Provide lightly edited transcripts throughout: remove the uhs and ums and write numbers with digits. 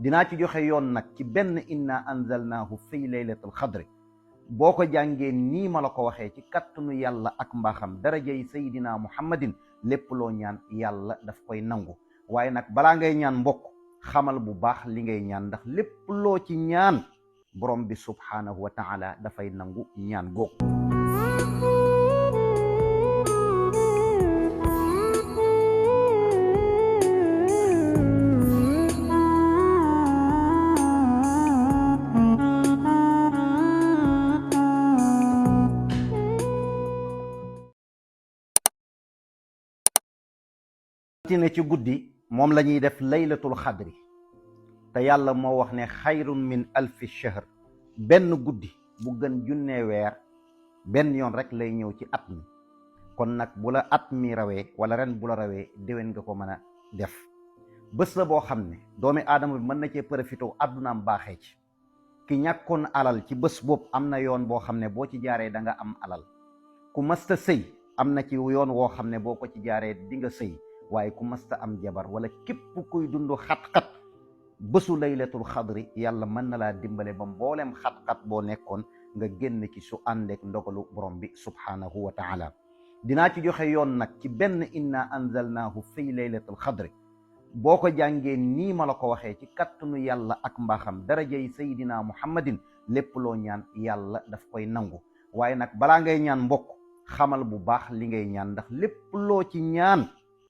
dinaa ci joxe yoon nag ci benn inna anzalnaahu fi laylatul xadri boo ko jàngee nii ma la ko waxee ci kattanu yàlla ak mbaaxam darajay sayidina muhammadin lépp loo ñaan yàlla daf koy nangu. waaye nag balaa ngay ñaan mbokk xamal bu baax li ngay ñaan, ndax lépp loo ci ñaan borom bi subhaanahu wa taala dafay nangu ñaan googu. ne ci guddi moom la ñuy def laylatul xadri te yàlla moo wax ne xayrun min alfi shahr, benn guddi bu gën junne weer benn yoon rek lay ñëw ci at mi. kon nag bu la at mi rawee wala ren bu la rawee déwén nga ko mën a def. bés la boo xam ne doomi aadama bi mën na cee profité àddunaam baaxee ci. ki ñàkkoon alal ci bés boobu am na yoon boo xam ne boo ci jaaree da nga am alal. ku mësta sëy am na ci yoon woo xam ne boo ko ci jaaree di nga sëy. waaye ku mësta am jabar wala képp kuy dund xat-xat bésu laylatul xadri yàlla mën na laa dimbale ba mboolem xat-xat boo nekkoon nga génn ci su àndeek ndogalu borom bi subhaanahu wa taala. dinaa ci joxe yoon nag ci benn inna anzalnaahu fi laylatul xadri boo ko jàngee nii ma la ko waxee ci kattanu yàlla ak mbaaxam darajay sayidina muhammadin lépp loo ñaan yàlla daf koy nangu. waaye nag balaa ngay ñaan mbokk xamal bu baax li ngay ñaan, ndax lépp loo ci ñaan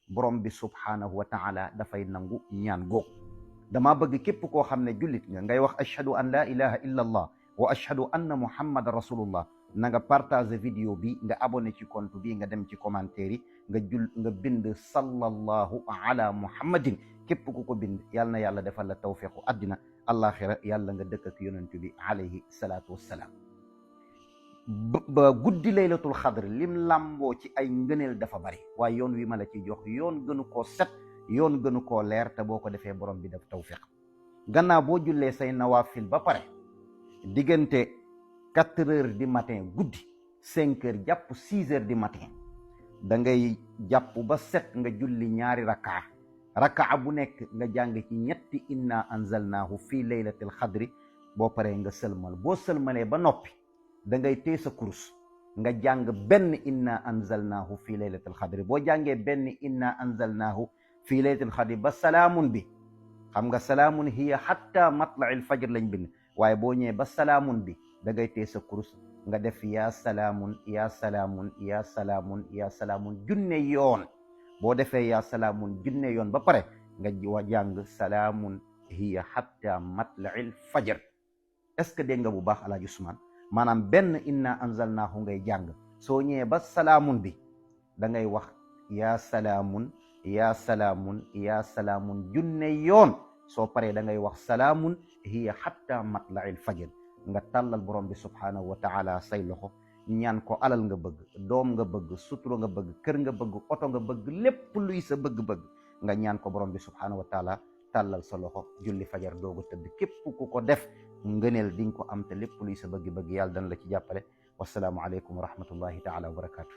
borom bi subhaanahu wa taala dafay nangu ñaan googu. dama bëgg képp koo xam ne jullit nga ngay wax ashhadu an la ilaha illa allah wa ashhadu anna muhammadan rasulullah na nga partager vidéo bi, nga abonné ci compte bi, nga dem ci commentaire yi nga bind sallallahu ala muhammadin. képp ku ko bind yàlla na yàlla defal la tawfiqu addina alaxira, yàlla nga dëkk ak yonent bi alayhi salaatu wassalaam. ba guddi laylatul xadr lim làmboo ci ay ngëneel dafa bari, waaye yoon wi ma la ci jox yoon gënu koo set, yoon gënu koo leer, te boo ko defee borom bi def tawfiq. gannaaw boo jullee say nawaafil ba pare diggante 4 heures du matin guddi 5 heures jàpp 6 heures du matin da ngay jàpp ba set nga julli ñaari rakaa bu nekk nga jàng ci ñetti inna anzalnaahu fii laylatil xadri. boo paree nga sëlmal, boo sëlmalee ba noppi da ngay téye sa kurus nga jàng benn inna anzalnaahu fii laylatil xadri. boo jàngee benn inna anzalnaahu fii laylatil xadri ba salaamun bi, xam nga salaamun hiya hatta matla'il fajr lañ bind, waaye boo ñëwee ba salaamun bi da ngay téye sa kurus nga def yaa salaamun yaa salaamun yaa salaamun yaa salaamun junne yoon. boo defee yaa salaamun junne yoon ba pare nga jàng salaamun hiya hatta matla'il fajr. est-ce que dégg nga bu baax Alaaji Usmaan? maanaam benn inna anzalnaahu ngay jàng, soo ñëwee ba salaamun bi da ngay wax yaa salaamun yaa salaamun yaa salaamun junne yoon. soo paree da ngay wax salaamun hiya hatta matla'il fajr. nga tàllal borom bi subhaanahu wa taala say loxo ñaan ko alal nga bëgg, doom nga bëgg, sutura nga bëgg, kër nga bëgg, oto nga bëgg, lépp luy sa bëgg-bëgg nga ñaan ko borom bi subhaanahu wa taala. tàllal sa loxo julli fajar doogu tëdd. képp ku ko def ngëneel di nga ko am, te lépp luy sa bëgg-bëgg yàlla dana la ci jàppale. wasalaamu aleykum wa rahmatullahi taala wa barakaatu.